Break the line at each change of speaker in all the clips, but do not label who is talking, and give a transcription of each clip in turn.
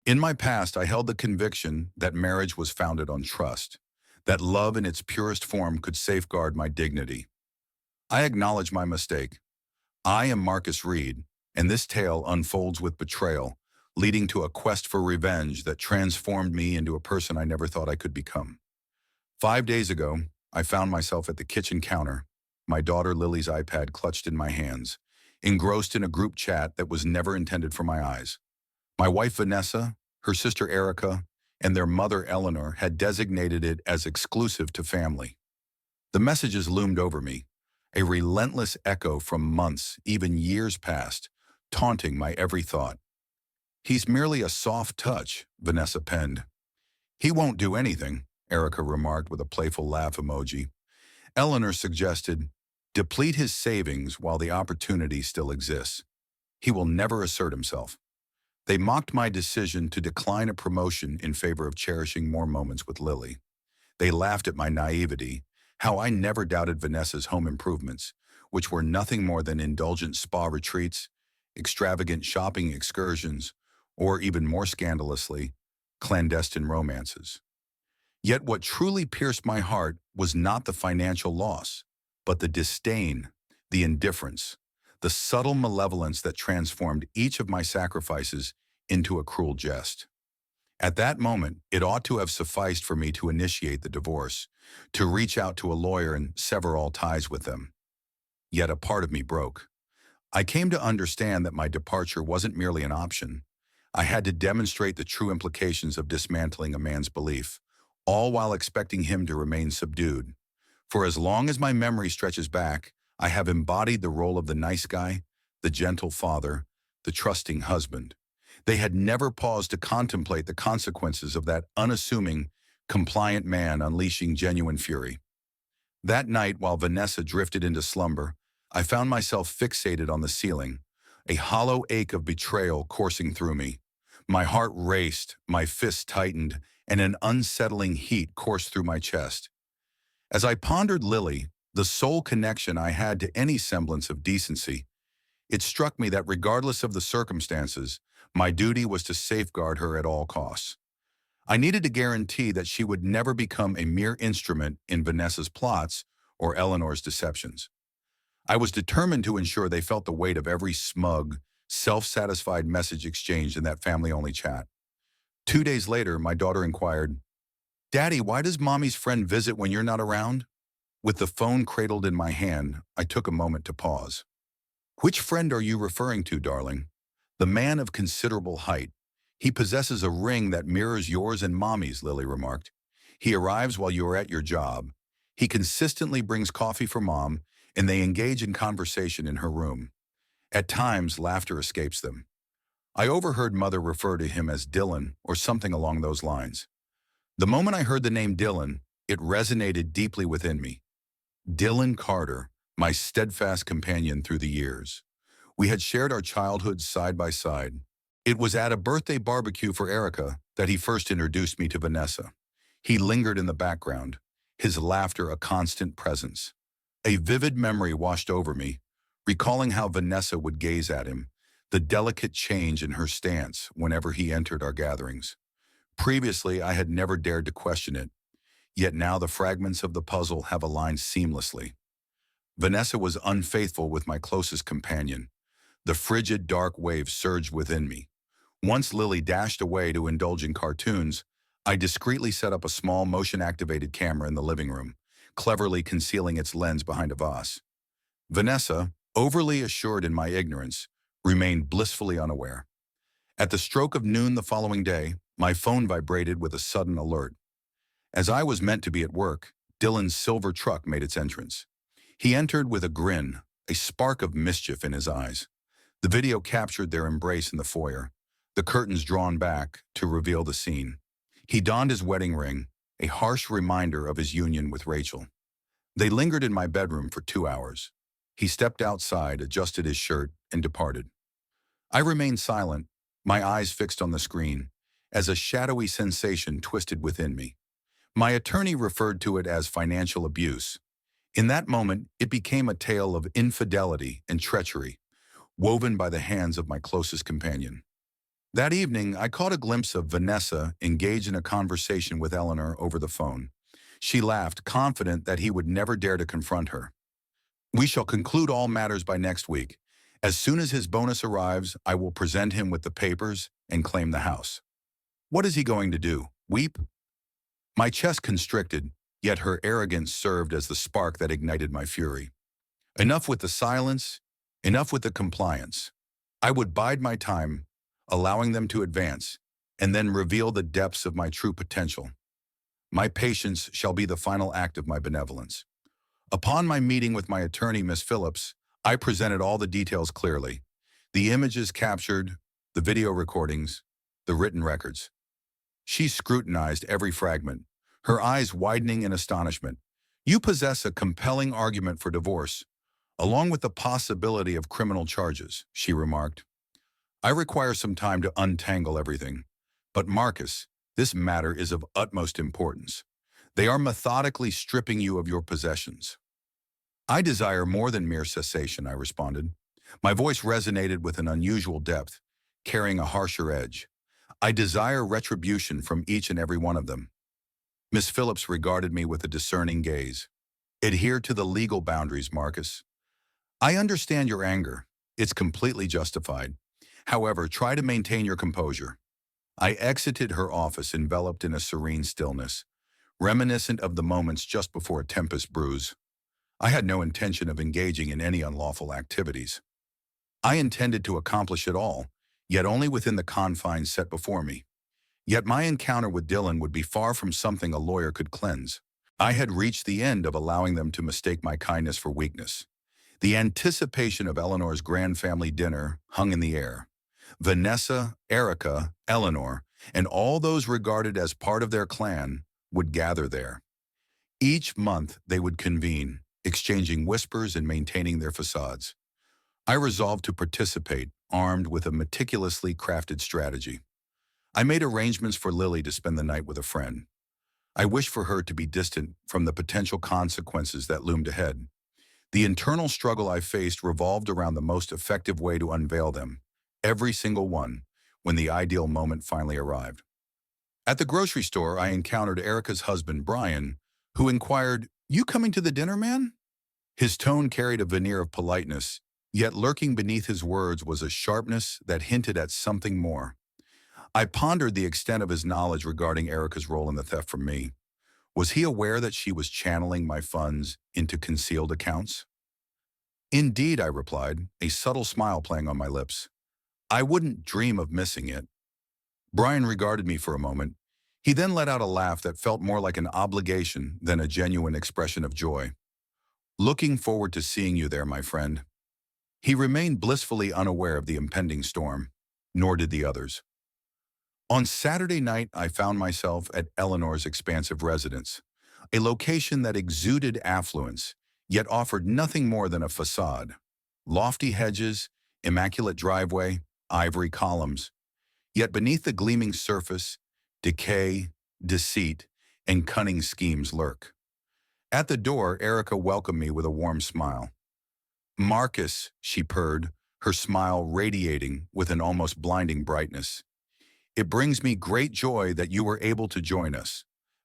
In my past, I held the conviction that marriage was founded on trust, that love in its purest form could safeguard my dignity. I acknowledge my mistake. I am Marcus Reed, and this tale unfolds with betrayal, leading to a quest for revenge that transformed me into a person I never thought I could become. 5 days ago, I found myself at the kitchen counter, my daughter Lily's iPad clutched in my hands, engrossed in a group chat that was never intended for my eyes. My wife Vanessa, her sister Erica, and their mother Eleanor had designated it as exclusive to family. The messages loomed over me, a relentless echo from months, even years past, taunting my every thought. "He's merely a soft touch," Vanessa penned. "He won't do anything," Erica remarked with a playful laugh emoji. Eleanor suggested, "Deplete his savings while the opportunity still exists. He will never assert himself." They mocked my decision to decline a promotion in favor of cherishing more moments with Lily. They laughed at my naivety, how I never doubted Vanessa's home improvements, which were nothing more than indulgent spa retreats, extravagant shopping excursions, or even more scandalously, clandestine romances. Yet what truly pierced my heart was not the financial loss, but the disdain, the indifference, the subtle malevolence that transformed each of my sacrifices into a cruel jest. At that moment, it ought to have sufficed for me to initiate the divorce, to reach out to a lawyer and sever all ties with them. Yet a part of me broke. I came to understand that my departure wasn't merely an option. I had to demonstrate the true implications of dismantling a man's belief, all while expecting him to remain subdued. For as long as my memory stretches back, I have embodied the role of the nice guy, the gentle father, the trusting husband. They had never paused to contemplate the consequences of that unassuming, compliant man unleashing genuine fury. That night, while Vanessa drifted into slumber, I found myself fixated on the ceiling, a hollow ache of betrayal coursing through me. My heart raced, my fists tightened, and an unsettling heat coursed through my chest. As I pondered Lily, the sole connection I had to any semblance of decency, it struck me that regardless of the circumstances, my duty was to safeguard her at all costs. I needed to guarantee that she would never become a mere instrument in Vanessa's plots or Eleanor's deceptions. I was determined to ensure they felt the weight of every smug, self-satisfied message exchanged in that family-only chat. 2 days later, my daughter inquired, "Daddy, why does Mommy's friend visit when you're not around?" With the phone cradled in my hand, I took a moment to pause. "Which friend are you referring to, darling?" "The man of considerable height. He possesses a ring that mirrors yours and Mommy's," Lily remarked. "He arrives while you are at your job. He consistently brings coffee for Mom, and they engage in conversation in her room. At times, laughter escapes them. I overheard Mother refer to him as Dylan or something along those lines. The moment I heard the name Dylan, it resonated deeply within me. Dylan Carter, my steadfast companion through the years. We had shared our childhoods side by side. It was at a birthday barbecue for Erica that he first introduced me to Vanessa. He lingered in the background, his laughter a constant presence. A vivid memory washed over me, recalling how Vanessa would gaze at him, the delicate change in her stance whenever he entered our gatherings. Previously, I had never dared to question it, yet now the fragments of the puzzle have aligned seamlessly. Vanessa was unfaithful with my closest companion. The frigid, dark wave surged within me. Once Lily dashed away to indulge in cartoons, I discreetly set up a small motion-activated camera in the living room, cleverly concealing its lens behind a vase. Vanessa, overly assured in my ignorance, remained blissfully unaware. At the stroke of noon the following day, my phone vibrated with a sudden alert. As I was meant to be at work, Dylan's silver truck made its entrance. He entered with a grin, a spark of mischief in his eyes. The video captured their embrace in the foyer, the curtains drawn back to reveal the scene. He donned his wedding ring, a harsh reminder of his union with Rachel. They lingered in my bedroom for 2 hours. He stepped outside, adjusted his shirt, and departed. I remained silent, my eyes fixed on the screen, as a shadowy sensation twisted within me. My attorney referred to it as financial abuse. In that moment, it became a tale of infidelity and treachery, woven by the hands of my closest companion. That evening, I caught a glimpse of Vanessa engaged in a conversation with Eleanor over the phone. She laughed, confident that he would never dare to confront her. We shall conclude all matters by next week. As soon as his bonus arrives, I will present him with the papers and claim the house. What is he going to do? Weep? My chest constricted, yet her arrogance served as the spark that ignited my fury. Enough with the silence, enough with the compliance. I would bide my time, allowing them to advance, and then reveal the depths of my true potential. My patience shall be the final act of my benevolence. Upon my meeting with my attorney, Miss Phillips, I presented all the details clearly. The images captured, the video recordings, the written records. She scrutinized every fragment, her eyes widening in astonishment. You possess a compelling argument for divorce, along with the possibility of criminal charges, she remarked. I require some time to untangle everything. But Marcus, this matter is of utmost importance. They are methodically stripping you of your possessions. I desire more than mere cessation, I responded. My voice resonated with an unusual depth, carrying a harsher edge. I desire retribution from each and every one of them. Miss Phillips regarded me with a discerning gaze. Adhere to the legal boundaries, Marcus. I understand your anger. It's completely justified. However, try to maintain your composure. I exited her office enveloped in a serene stillness, reminiscent of the moments just before a tempest brews. I had no intention of engaging in any unlawful activities. I intended to accomplish it all, yet only within the confines set before me. Yet my encounter with Dylan would be far from something a lawyer could cleanse. I had reached the end of allowing them to mistake my kindness for weakness. The anticipation of Eleanor's grand family dinner hung in the air. Vanessa, Erica, Eleanor, and all those regarded as part of their clan would gather there. Each month they would convene, exchanging whispers and maintaining their facades. I resolved to participate, armed with a meticulously crafted strategy. I made arrangements for Lily to spend the night with a friend. I wished for her to be distant from the potential consequences that loomed ahead. The internal struggle I faced revolved around the most effective way to unveil them, every single one, when the ideal moment finally arrived. At the grocery store, I encountered Erica's husband, Brian, who inquired, "You coming to the dinner, man?" His tone carried a veneer of politeness, yet lurking beneath his words was a sharpness that hinted at something more. I pondered the extent of his knowledge regarding Erica's role in the theft from me. Was he aware that she was channeling my funds into concealed accounts? Indeed, I replied, a subtle smile playing on my lips. I wouldn't dream of missing it. Brian regarded me for a moment. He then let out a laugh that felt more like an obligation than a genuine expression of joy. Looking forward to seeing you there, my friend. He remained blissfully unaware of the impending storm, nor did the others. On Saturday night, I found myself at Eleanor's expansive residence, a location that exuded affluence, yet offered nothing more than a facade. Lofty hedges, immaculate driveway, ivory columns. Yet beneath the gleaming surface, decay, deceit, and cunning schemes lurk. At the door, Erica welcomed me with a warm smile. "Marcus," she purred, her smile radiating with an almost blinding brightness. "It brings me great joy that you were able to join us.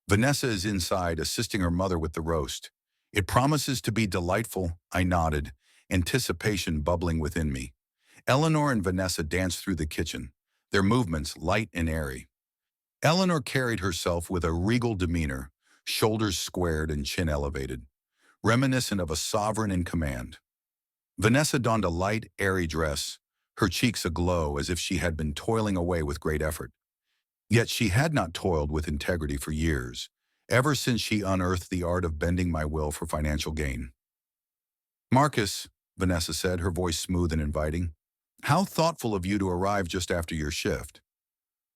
Vanessa is inside, assisting her mother with the roast. It promises to be delightful," I nodded, anticipation bubbling within me. Eleanor and Vanessa danced through the kitchen, their movements light and airy. Eleanor carried herself with a regal demeanor, shoulders squared and chin elevated, reminiscent of a sovereign in command. Vanessa donned a light, airy dress, her cheeks aglow as if she had been toiling away with great effort. Yet she had not toiled with integrity for years, ever since she unearthed the art of bending my will for financial gain. "Marcus," Vanessa said, her voice smooth and inviting, "how thoughtful of you to arrive just after your shift.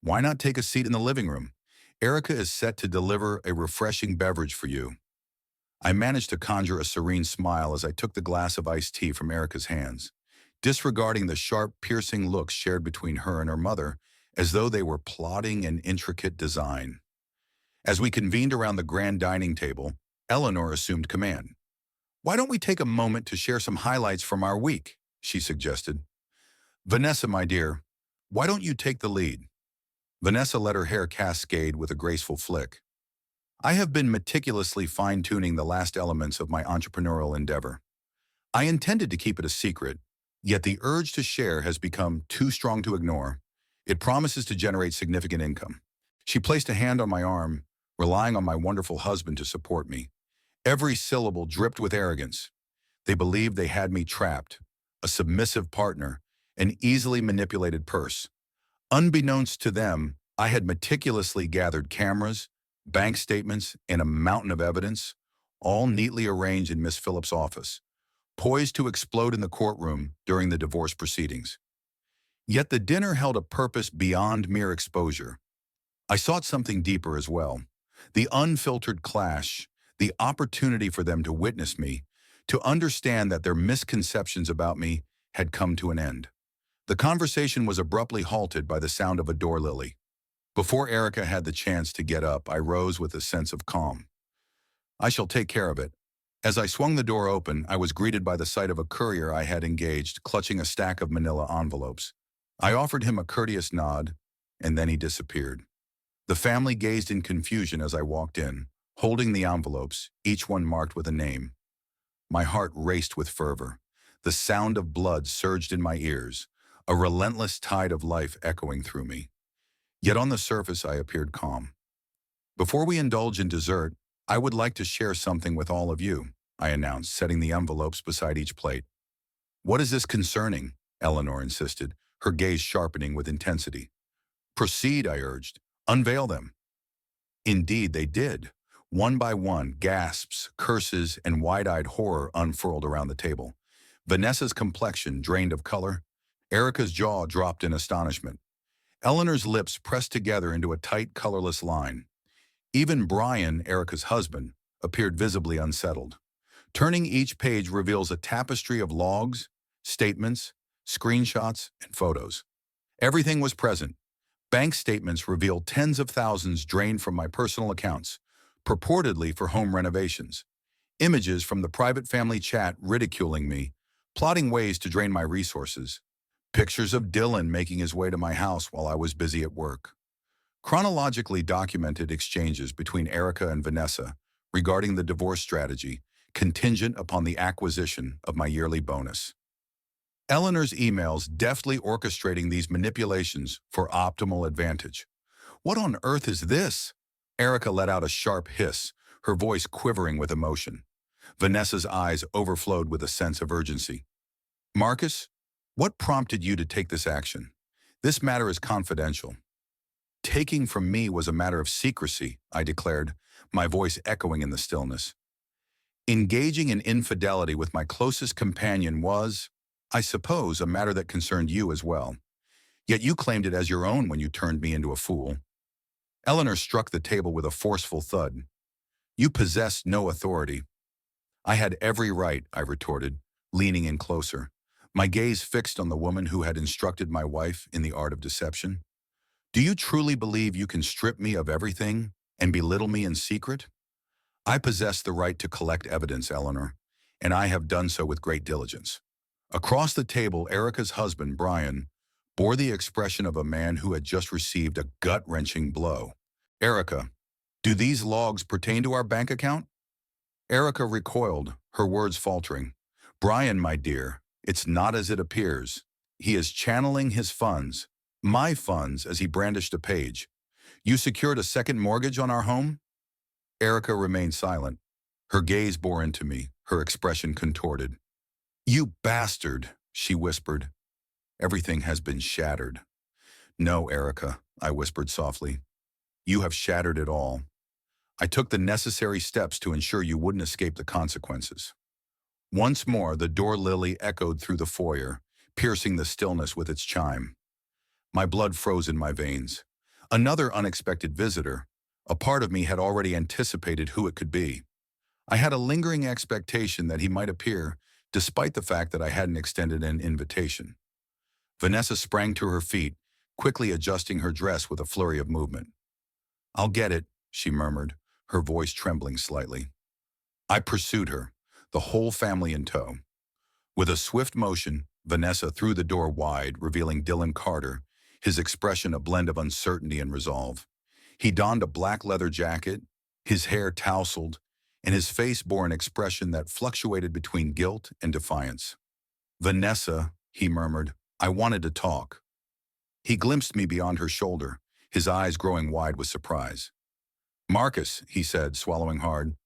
Why not take a seat in the living room? Erica is set to deliver a refreshing beverage for you." I managed to conjure a serene smile as I took the glass of iced tea from Erica's hands, disregarding the sharp, piercing looks shared between her and her mother as though they were plotting an intricate design. As we convened around the grand dining table, Eleanor assumed command. "Why don't we take a moment to share some highlights from our week?" she suggested. "Vanessa, my dear, Why don't you take the lead? Vanessa let her hair cascade with a graceful flick. I have been meticulously fine-tuning the last elements of my entrepreneurial endeavor. I intended to keep it a secret, yet the urge to share has become too strong to ignore. It promises to generate significant income. She placed a hand on my arm, relying on my wonderful husband to support me. Every syllable dripped with arrogance. They believed they had me trapped, a submissive partner, an easily manipulated purse. Unbeknownst to them, I had meticulously gathered cameras, bank statements, and a mountain of evidence, all neatly arranged in Miss Phillips' office, poised to explode in the courtroom during the divorce proceedings. Yet the dinner held a purpose beyond mere exposure. I sought something deeper as well. The unfiltered clash, the opportunity for them to witness me, to understand that their misconceptions about me had come to an end. The conversation was abruptly halted by the sound of a door lily. Before Erica had the chance to get up, I rose with a sense of calm. I shall take care of it. As I swung the door open, I was greeted by the sight of a courier I had engaged, clutching a stack of manila envelopes. I offered him a courteous nod, and then he disappeared. The family gazed in confusion as I walked in, holding the envelopes, each one marked with a name. My heart raced with fervor. The sound of blood surged in my ears, a relentless tide of life echoing through me. Yet on the surface I appeared calm. Before we indulge in dessert, I would like to share something with all of you, I announced, setting the envelopes beside each plate. What is this concerning? Eleanor insisted, her gaze sharpening with intensity. Proceed, I urged. Unveil them. Indeed, they did. One by one, gasps, curses, and wide-eyed horror unfurled around the table. Vanessa's complexion drained of color. Erica's jaw dropped in astonishment. Eleanor's lips pressed together into a tight, colorless line. Even Brian, Erica's husband, appeared visibly unsettled. Turning each page reveals a tapestry of logs, statements, screenshots, and photos. Everything was present. Bank statements revealed tens of thousands drained from my personal accounts, purportedly for home renovations. Images from the private family chat ridiculing me, plotting ways to drain my resources. Pictures of Dylan making his way to my house while I was busy at work. Chronologically documented exchanges between Erica and Vanessa regarding the divorce strategy, contingent upon the acquisition of my yearly bonus. Eleanor's emails deftly orchestrating these manipulations for optimal advantage. What on earth is this? Erica let out a sharp hiss, her voice quivering with emotion. Vanessa's eyes overflowed with a sense of urgency. Marcus, what prompted you to take this action? This matter is confidential. Taking from me was a matter of secrecy, I declared, my voice echoing in the stillness. Engaging in infidelity with my closest companion was, I suppose, a matter that concerned you as well. Yet you claimed it as your own when you turned me into a fool. Eleanor struck the table with a forceful thud. You possessed no authority. I had every right, I retorted, leaning in closer, my gaze fixed on the woman who had instructed my wife in the art of deception. Do you truly believe you can strip me of everything and belittle me in secret? I possess the right to collect evidence, Eleanor, and I have done so with great diligence. Across the table, Erica's husband, Brian, bore the expression of a man who had just received a gut-wrenching blow. Erica, do these logs pertain to our bank account? Erica recoiled, her words faltering. Brian, my dear, it's not as it appears. He is channeling his funds, my funds, as he brandished a page. You secured a second mortgage on our home? Erica remained silent. Her gaze bore into me, her expression contorted. You bastard, she whispered. Everything has been shattered. No, Erica, I whispered softly. You have shattered it all. I took the necessary steps to ensure you wouldn't escape the consequences. Once more, the door lily echoed through the foyer, piercing the stillness with its chime. My blood froze in my veins. Another unexpected visitor. A part of me had already anticipated who it could be. I had a lingering expectation that he might appear, despite the fact that I hadn't extended an invitation. Vanessa sprang to her feet, quickly adjusting her dress with a flurry of movement. I'll get it, she murmured, her voice trembling slightly. I pursued her, the whole family in tow. With a swift motion, Vanessa threw the door wide, revealing Dylan Carter, his expression a blend of uncertainty and resolve. He donned a black leather jacket, his hair tousled, and his face bore an expression that fluctuated between guilt and defiance. "Vanessa," he murmured, "I wanted to talk." He glimpsed me beyond her shoulder, his eyes growing wide with surprise. "Marcus," he said, swallowing hard,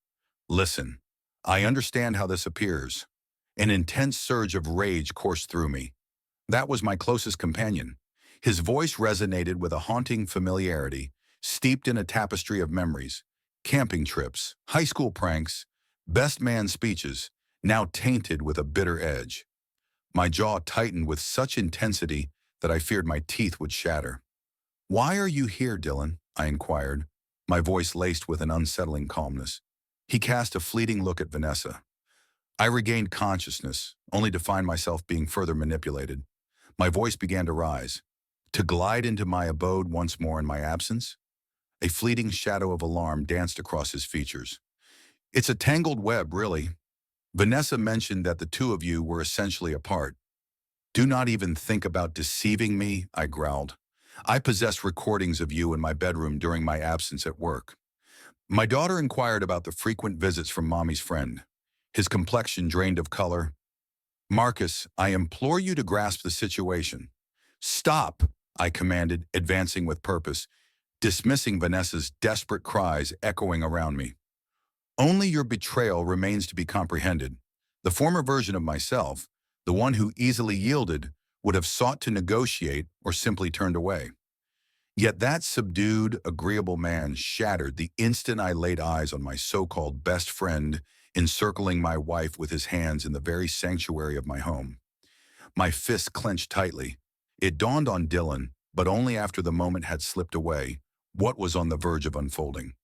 "listen, I understand how this appears." An intense surge of rage coursed through me. That was my closest companion. His voice resonated with a haunting familiarity, steeped in a tapestry of memories. Camping trips, high school pranks, best man speeches, now tainted with a bitter edge. My jaw tightened with such intensity that I feared my teeth would shatter. "Why are you here, Dylan?" I inquired, my voice laced with an unsettling calmness. He cast a fleeting look at Vanessa. I regained consciousness, only to find myself being further manipulated. My voice began to rise. To glide into my abode once more in my absence? A fleeting shadow of alarm danced across his features. "It's a tangled web, really. Vanessa mentioned that the two of you were essentially apart." "Do not even think about deceiving me," I growled. "I possess recordings of you in my bedroom during my absence at work." My daughter inquired about the frequent visits from Mommy's friend. His complexion drained of color. "Marcus, I implore you to grasp the situation." "Stop," I commanded, advancing with purpose, dismissing Vanessa's desperate cries echoing around me. "Only your betrayal remains to be comprehended. The former version of myself, the one who easily yielded, would have sought to negotiate or simply turned away. Yet that subdued, agreeable man shattered the instant I laid eyes on my so-called best friend, encircling my wife with his hands in the very sanctuary of my home. My fists clenched tightly. It dawned on Dylan, but only after the moment had slipped away, what was on the verge of unfolding.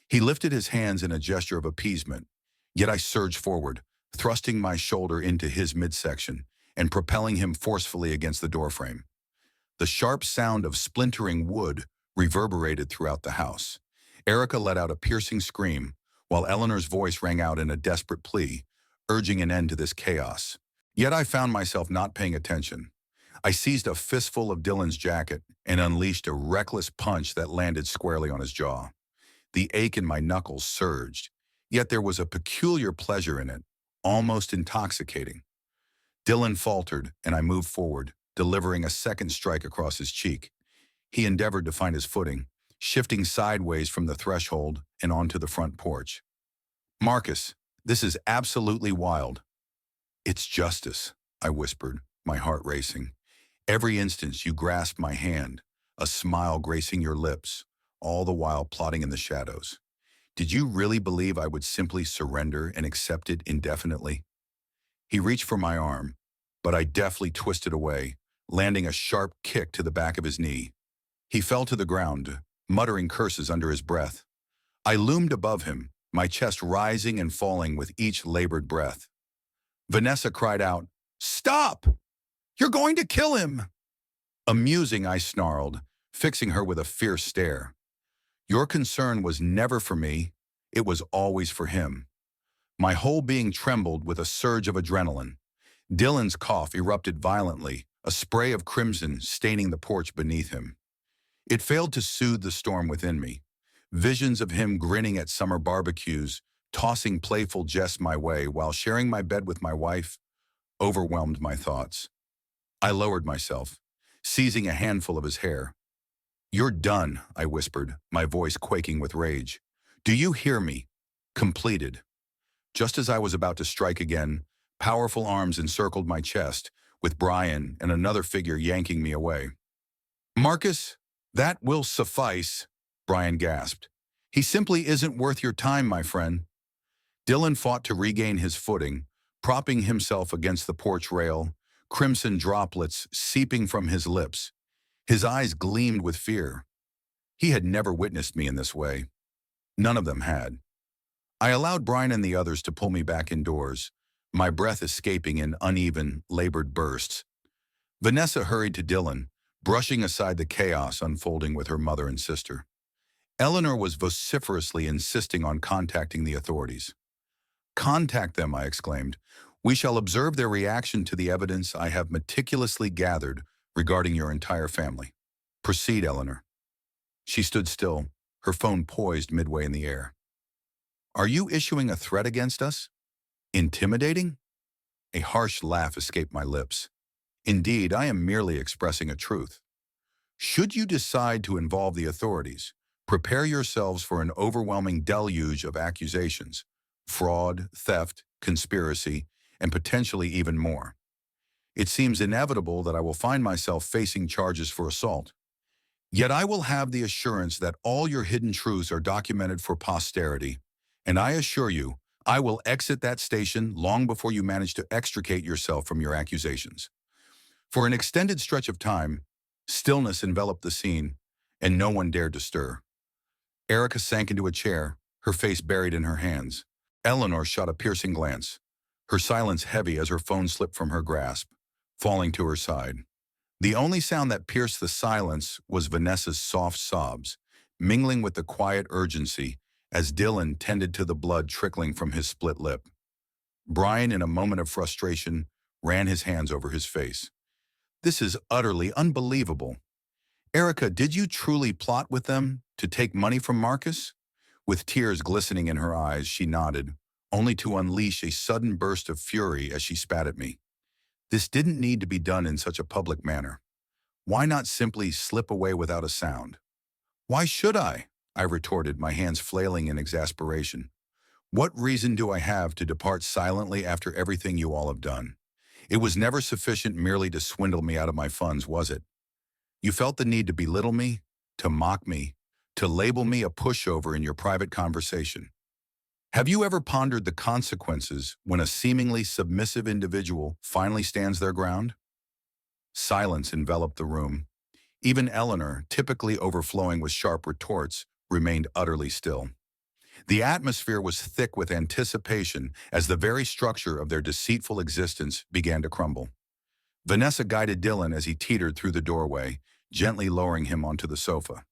He lifted his hands in a gesture of appeasement, yet I surged forward, thrusting my shoulder into his midsection and propelling him forcefully against the doorframe. The sharp sound of splintering wood reverberated throughout the house. Erica let out a piercing scream, while Eleanor's voice rang out in a desperate plea, urging an end to this chaos. Yet I found myself not paying attention. I seized a fistful of Dylan's jacket and unleashed a reckless punch that landed squarely on his jaw. The ache in my knuckles surged, yet there was a peculiar pleasure in it, almost intoxicating. Dylan faltered, and I moved forward, delivering a second strike across his cheek. He endeavored to find his footing, shifting sideways from the threshold and onto the front porch. "Marcus, this is absolutely wild." "It's justice," I whispered, my heart racing. "Every instant you grasped my hand, a smile gracing your lips, all the while plotting in the shadows. Did you really believe I would simply surrender and accept it indefinitely?" He reached for my arm, but I deftly twisted away, landing a sharp kick to the back of his knee. He fell to the ground, muttering curses under his breath. I loomed above him, my chest rising and falling with each labored breath. Vanessa cried out, "Stop! You're going to kill him!" "Amusing," I snarled, fixing her with a fierce stare. "Your concern was never for me, it was always for him." My whole being trembled with a surge of adrenaline. Dylan's cough erupted violently, a spray of crimson staining the porch beneath him. It failed to soothe the storm within me. Visions of him grinning at summer barbecues, tossing playful jests my way while sharing my bed with my wife, overwhelmed my thoughts. I lowered myself, seizing a handful of his hair. "You're done," I whispered, my voice quaking with rage. "Do you hear me? Completed." Just as I was about to strike again, powerful arms encircled my chest, with Brian and another figure yanking me away. "Marcus, that will suffice," Brian gasped. "He simply isn't worth your time, my friend." Dylan fought to regain his footing, propping himself against the porch rail, crimson droplets seeping from his lips. His eyes gleamed with fear. He had never witnessed me in this way. None of them had. I allowed Brian and the others to pull me back indoors, my breath escaping in uneven, labored bursts. Vanessa hurried to Dylan, brushing aside the chaos unfolding with her mother and sister. Eleanor was vociferously insisting on contacting the authorities. "Contact them," I exclaimed. "We shall observe their reaction to the evidence I have meticulously gathered regarding your entire family." Proceed, Eleanor. She stood still, her phone poised midway in the air. Are you issuing a threat against us? Intimidating? A harsh laugh escaped my lips. Indeed, I am merely expressing a truth. Should you decide to involve the authorities, prepare yourselves for an overwhelming deluge of accusations, fraud, theft, conspiracy, and potentially even more. It seems inevitable that I will find myself facing charges for assault. Yet I will have the assurance that all your hidden truths are documented for posterity, and I assure you, I will exit that station long before you manage to extricate yourself from your accusations. For an extended stretch of time, stillness enveloped the scene, and no one dared to stir. Erica sank into a chair, her face buried in her hands. Eleanor shot a piercing glance, her silence heavy as her phone slipped from her grasp, falling to her side. The only sound that pierced the silence was Vanessa's soft sobs, mingling with the quiet urgency as Dylan tended to the blood trickling from his split lip. Brian, in a moment of frustration, ran his hands over his face. This is utterly unbelievable. Erica, did you truly plot with them to take money from Marcus? With tears glistening in her eyes, she nodded, only to unleash a sudden burst of fury as she spat at me. This didn't need to be done in such a public manner. Why not simply slip away without a sound? Why should I? I retorted, my hands flailing in exasperation. What reason do I have to depart silently after everything you all have done? It was never sufficient merely to swindle me out of my funds, was it? You felt the need to belittle me, to mock me, to label me a pushover in your private conversation. Have you ever pondered the consequences when a seemingly submissive individual finally stands their ground? Silence enveloped the room. Even Eleanor, typically overflowing with sharp retorts, remained utterly still. The atmosphere was thick with anticipation as the very structure of their deceitful existence began to crumble. Vanessa guided Dylan as he teetered through the doorway, gently lowering him onto the sofa.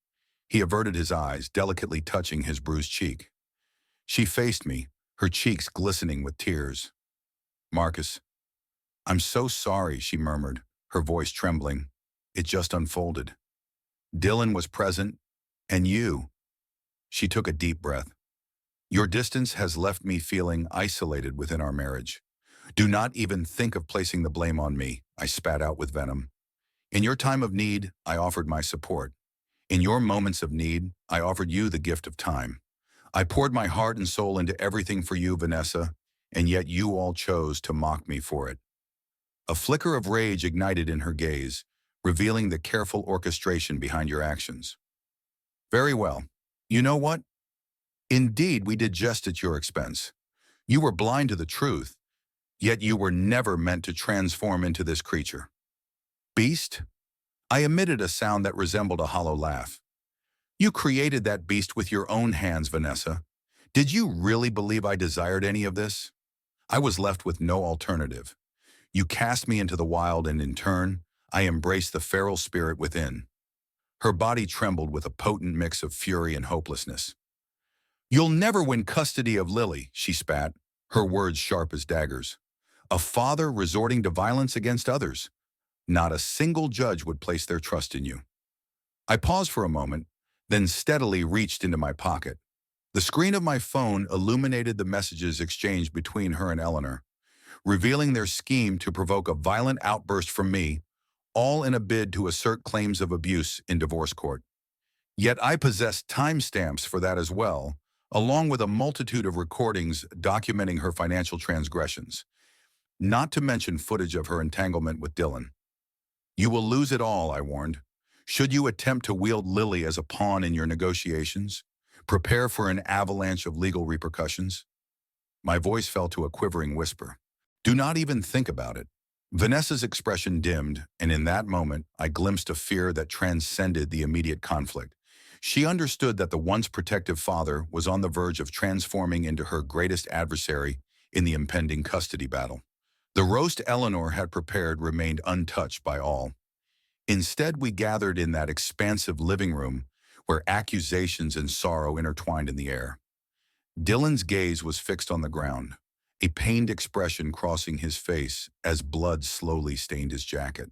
He averted his eyes, delicately touching his bruised cheek. She faced me, her cheeks glistening with tears. Marcus, I'm so sorry, she murmured, her voice trembling. It just unfolded. Dylan was present, and you. She took a deep breath. Your distance has left me feeling isolated within our marriage. Do not even think of placing the blame on me, I spat out with venom. In your time of need, I offered my support. In your moments of need, I offered you the gift of time. I poured my heart and soul into everything for you, Vanessa, and yet you all chose to mock me for it. A flicker of rage ignited in her gaze, revealing the careful orchestration behind your actions. Very well. You know what? Indeed, we did jest at your expense. You were blind to the truth, yet you were never meant to transform into this creature. Beast? I emitted a sound that resembled a hollow laugh. You created that beast with your own hands, Vanessa. Did you really believe I desired any of this? I was left with no alternative. You cast me into the wild, and in turn, I embraced the feral spirit within. Her body trembled with a potent mix of fury and hopelessness. You'll never win custody of Lily, she spat, her words sharp as daggers. A father resorting to violence against others. Not a single judge would place their trust in you. I paused for a moment, then steadily reached into my pocket. The screen of my phone illuminated the messages exchanged between her and Eleanor, revealing their scheme to provoke a violent outburst from me, all in a bid to assert claims of abuse in divorce court. Yet I possessed timestamps for that as well, along with a multitude of recordings documenting her financial transgressions, not to mention footage of her entanglement with Dylan. You will lose it all, I warned. Should you attempt to wield Lily as a pawn in your negotiations, prepare for an avalanche of legal repercussions. My voice fell to a quivering whisper. Do not even think about it. Vanessa's expression dimmed, and in that moment, I glimpsed a fear that transcended the immediate conflict. She understood that the once protective father was on the verge of transforming into her greatest adversary in the impending custody battle. The roast Eleanor had prepared remained untouched by all. Instead, we gathered in that expansive living room where accusations and sorrow intertwined in the air. Dylan's gaze was fixed on the ground, a pained expression crossing his face as blood slowly stained his jacket.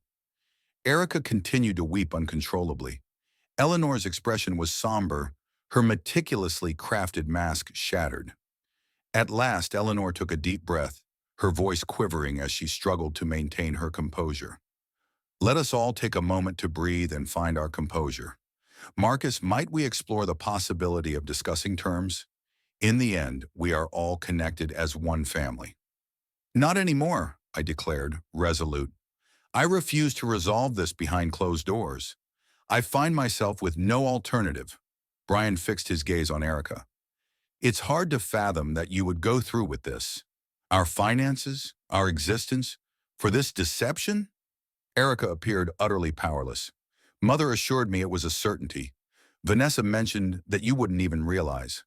Erica continued to weep uncontrollably, Eleanor's expression was somber, her meticulously crafted mask shattered. At last, Eleanor took a deep breath, her voice quivering as she struggled to maintain her composure. Let us all take a moment to breathe and find our composure. Marcus, might we explore the possibility of discussing terms? In the end, we are all connected as one family. Not anymore, I declared, resolute. I refuse to resolve this behind closed doors. I find myself with no alternative. Brian fixed his gaze on Erica. It's hard to fathom that you would go through with this. Our finances, our existence, for this deception? Erica appeared utterly powerless. Mother assured me it was a certainty. Vanessa mentioned that you wouldn't even realize.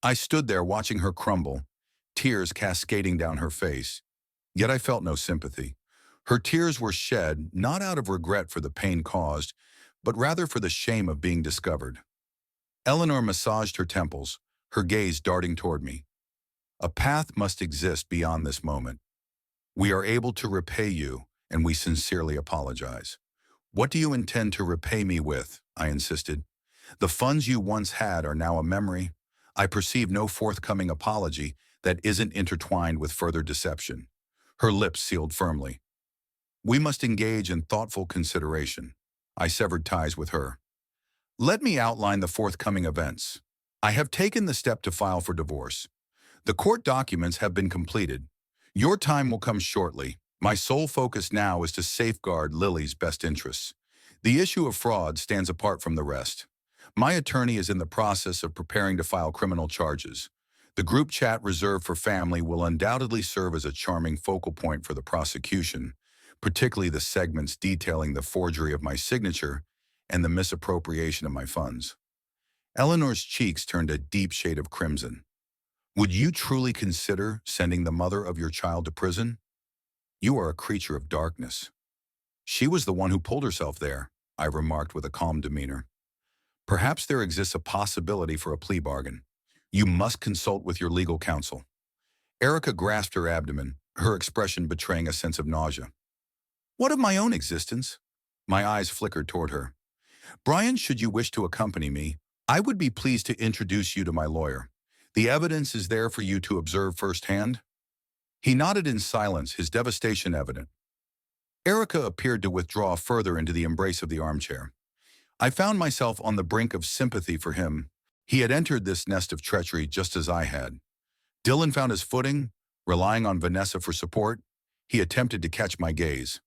I stood there watching her crumble, tears cascading down her face. Yet I felt no sympathy. Her tears were shed not out of regret for the pain caused, but rather for the shame of being discovered. Eleanor massaged her temples, her gaze darting toward me. A path must exist beyond this moment. We are able to repay you, and we sincerely apologize. What do you intend to repay me with? I insisted. The funds you once had are now a memory. I perceive no forthcoming apology that isn't intertwined with further deception. Her lips sealed firmly. We must engage in thoughtful consideration. I severed ties with her. Let me outline the forthcoming events. I have taken the step to file for divorce. The court documents have been completed. Your time will come shortly. My sole focus now is to safeguard Lily's best interests. The issue of fraud stands apart from the rest. My attorney is in the process of preparing to file criminal charges. The group chat reserved for family will undoubtedly serve as a charming focal point for the prosecution, particularly the segments detailing the forgery of my signature and the misappropriation of my funds. Eleanor's cheeks turned a deep shade of crimson. Would you truly consider sending the mother of your child to prison? You are a creature of darkness. She was the one who pulled herself there, I remarked with a calm demeanor. Perhaps there exists a possibility for a plea bargain. You must consult with your legal counsel. Erica grasped her abdomen, her expression betraying a sense of nausea. What of my own existence? My eyes flickered toward her. Brian, should you wish to accompany me, I would be pleased to introduce you to my lawyer. The evidence is there for you to observe firsthand. He nodded in silence, his devastation evident. Erica appeared to withdraw further into the embrace of the armchair. I found myself on the brink of sympathy for him. He had entered this nest of treachery just as I had. Dylan found his footing, relying on Vanessa for support. He attempted to catch my gaze.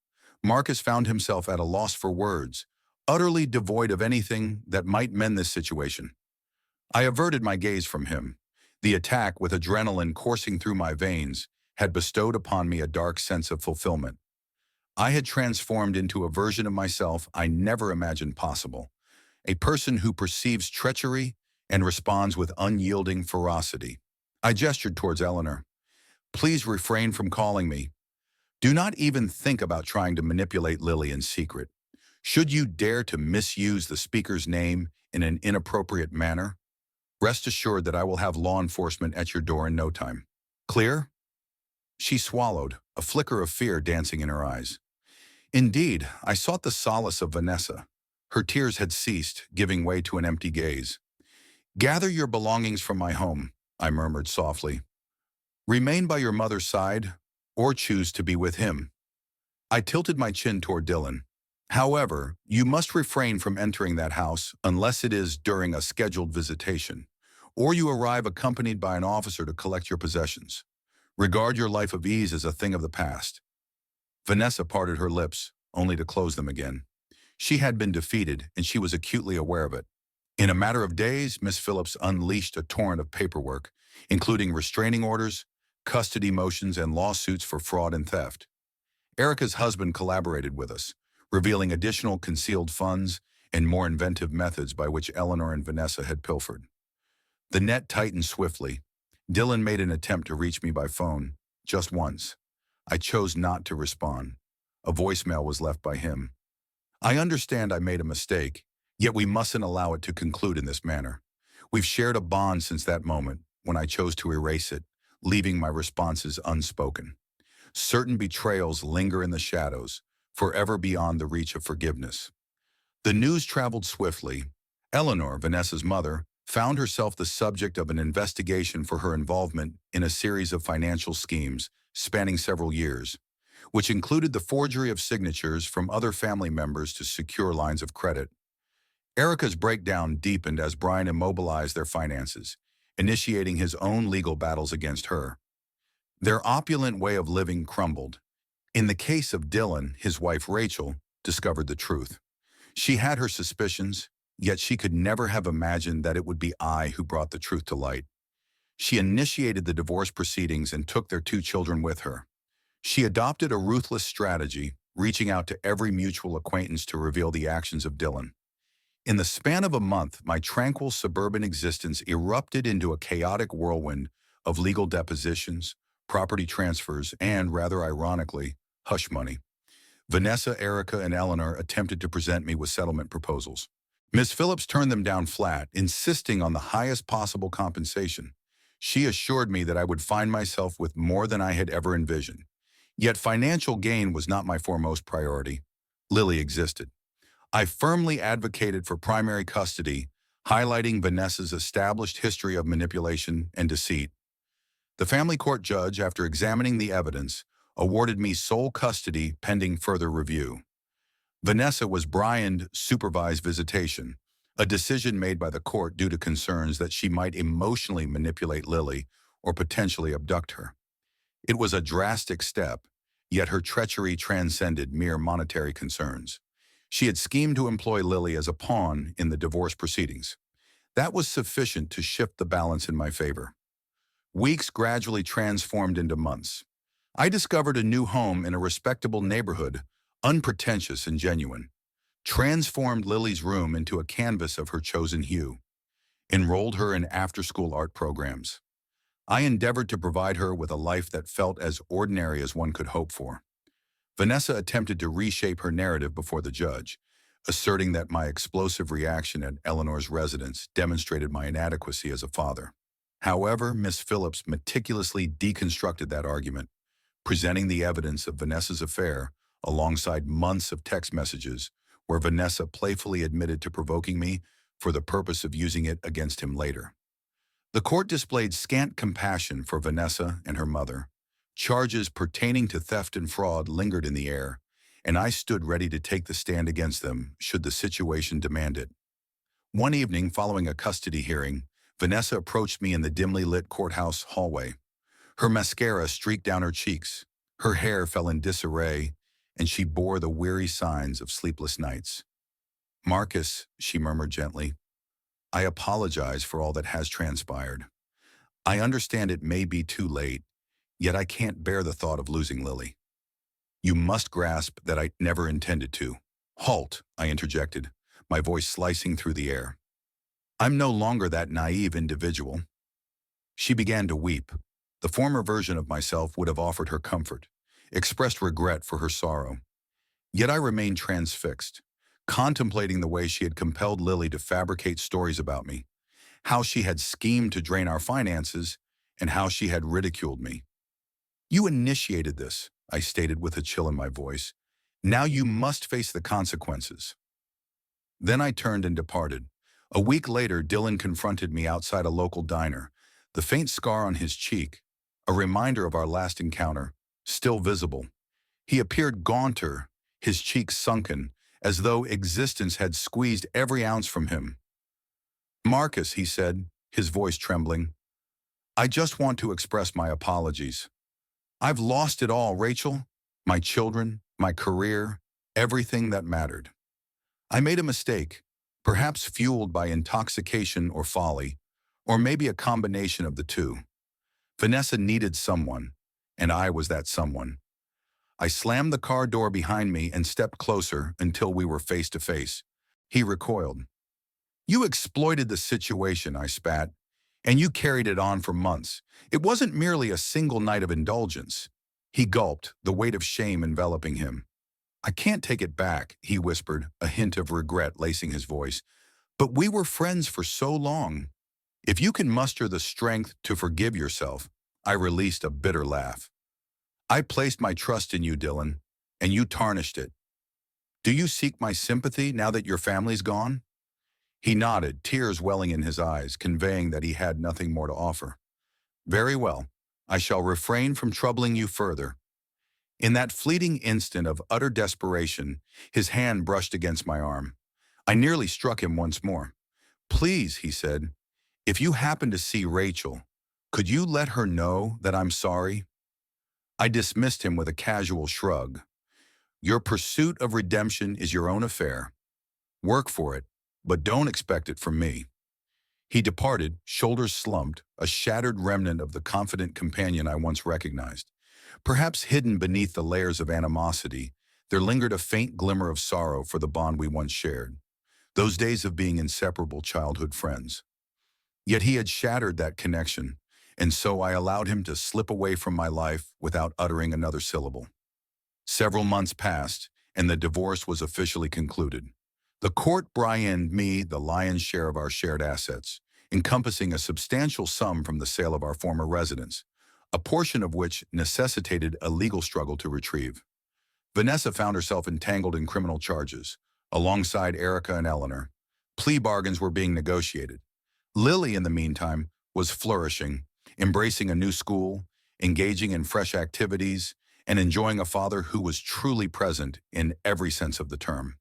Marcus found himself at a loss for words, utterly devoid of anything that might mend this situation. I averted my gaze from him. The attack, with adrenaline coursing through my veins, had bestowed upon me a dark sense of fulfillment. I had transformed into a version of myself I never imagined possible, a person who perceives treachery and responds with unyielding ferocity. I gestured towards Eleanor. Please refrain from calling me. Do not even think about trying to manipulate Lily in secret. Should you dare to misuse the speaker's name in an inappropriate manner, rest assured that I will have law enforcement at your door in no time. Clear? She swallowed, a flicker of fear dancing in her eyes. Indeed, I sought the solace of Vanessa. Her tears had ceased, giving way to an empty gaze. Gather your belongings from my home, I murmured softly. Remain by your mother's side, or choose to be with him. I tilted my chin toward Dylan. However, you must refrain from entering that house unless it is during a scheduled visitation, or you arrive accompanied by an officer to collect your possessions. Regard your life of ease as a thing of the past. Vanessa parted her lips, only to close them again. She had been defeated, and she was acutely aware of it. In a matter of days, Miss Phillips unleashed a torrent of paperwork, including restraining orders, custody motions, and lawsuits for fraud and theft. Erica's husband collaborated with us, revealing additional concealed funds and more inventive methods by which Eleanor and Vanessa had pilfered. The net tightened swiftly. Dylan made an attempt to reach me by phone, just once. I chose not to respond. A voicemail was left by him. I understand I made a mistake, yet we mustn't allow it to conclude in this manner. We've shared a bond since that moment, when I chose to erase it, leaving my responses unspoken. Certain betrayals linger in the shadows, forever beyond the reach of forgiveness. The news traveled swiftly. Eleanor, Vanessa's mother, found herself the subject of an investigation for her involvement in a series of financial schemes spanning several years, which included the forgery of signatures from other family members to secure lines of credit. Erica's breakdown deepened as Brian immobilized their finances, initiating his own legal battles against her. Their opulent way of living crumbled. In the case of Dylan, his wife Rachel discovered the truth. She had her suspicions, yet she could never have imagined that it would be I who brought the truth to light. She initiated the divorce proceedings and took their two children with her. She adopted a ruthless strategy, reaching out to every mutual acquaintance to reveal the actions of Dylan. In the span of a month, my tranquil suburban existence erupted into a chaotic whirlwind of legal depositions, property transfers, and, rather ironically, hush money. Vanessa, Erica, and Eleanor attempted to present me with settlement proposals. Ms. Phillips turned them down flat, insisting on the highest possible compensation. She assured me that I would find myself with more than I had ever envisioned. Yet financial gain was not my foremost priority. Lily existed. I firmly advocated for primary custody, highlighting Vanessa's established history of manipulation and deceit. The family court judge, after examining the evidence, awarded me sole custody pending further review. Vanessa was Brian's supervised visitation, a decision made by the court due to concerns that she might emotionally manipulate Lily or potentially abduct her. It was a drastic step, yet her treachery transcended mere monetary concerns. She had schemed to employ Lily as a pawn in the divorce proceedings. That was sufficient to shift the balance in my favor. Weeks gradually transformed into months. I discovered a new home in a respectable neighborhood, unpretentious and genuine. Transformed Lily's room into a canvas of her chosen hue. Enrolled her in after-school art programs. I endeavored to provide her with a life that felt as ordinary as one could hope for. Vanessa attempted to reshape her narrative before the judge, asserting that my explosive reaction at Eleanor's residence demonstrated my inadequacy as a father. However, Miss Phillips meticulously deconstructed that argument, presenting the evidence of Vanessa's affair alongside months of text messages where Vanessa playfully admitted to provoking me for the purpose of using it against him later. The court displayed scant compassion for Vanessa and her mother. Charges pertaining to theft and fraud lingered in the air, and I stood ready to take the stand against them should the situation demand it. One evening following a custody hearing, Vanessa approached me in the dimly lit courthouse hallway. Her mascara streaked down her cheeks, her hair fell in disarray, and she bore the weary signs of sleepless nights. "Marcus," she murmured gently, "I apologize for all that has transpired. I understand it may be too late, yet I can't bear the thought of losing Lily. You must grasp that I never intended to." "Halt," I interjected, my voice slicing through the air. "I'm no longer that naive individual." She began to weep. The former version of myself would have offered her comfort, expressed regret for her sorrow. Yet I remained transfixed, contemplating the way she had compelled Lily to fabricate stories about me, how she had schemed to drain our finances, and how she had ridiculed me. "You initiated this," I stated with a chill in my voice. "Now you must face the consequences." Then I turned and departed. A week later, Dylan confronted me outside a local diner, the faint scar on his cheek, a reminder of our last encounter, still visible. He appeared gaunter, his cheeks sunken, as though existence had squeezed every ounce from him. "Marcus," he said, his voice trembling, "I just want to express my apologies. I've lost it all, Rachel. My children, my career, everything that mattered. I made a mistake, perhaps fueled by intoxication or folly, or maybe a combination of the two. Vanessa needed someone, and I was that someone." I slammed the car door behind me and stepped closer until we were face to face. He recoiled. "You exploited the situation," I spat, "and you carried it on for months. It wasn't merely a single night of indulgence." He gulped, the weight of shame enveloping him. "I can't take it back," he whispered, a hint of regret lacing his voice. "But we were friends for so long. If you can muster the strength to forgive yourself," I released a bitter laugh. "I placed my trust in you, Dylan, and you tarnished it. Do you seek my sympathy now that your family's gone?" He nodded, tears welling in his eyes, conveying that he had nothing more to offer. Very well. I shall refrain from troubling you further. In that fleeting instant of utter desperation, his hand brushed against my arm. I nearly struck him once more. Please, he said, if you happen to see Rachel, could you let her know that I'm sorry? I dismissed him with a casual shrug. Your pursuit of redemption is your own affair. Work for it, but don't expect it from me. He departed, shoulders slumped, a shattered remnant of the confident companion I once recognized. Perhaps hidden beneath the layers of animosity, there lingered a faint glimmer of sorrow for the bond we once shared. Those days of being inseparable childhood friends. Yet he had shattered that connection, and so I allowed him to slip away from my life without uttering another syllable. Several months passed, and the divorce was officially concluded. The court bribed me the lion's share of our shared assets, encompassing a substantial sum from the sale of our former residence, a portion of which necessitated a legal struggle to retrieve. Vanessa found herself entangled in criminal charges, alongside Erica and Eleanor. Plea bargains were being negotiated. Lily, in the meantime, was flourishing, embracing a new school, engaging in fresh activities, and enjoying a father who was truly present in every sense of the term.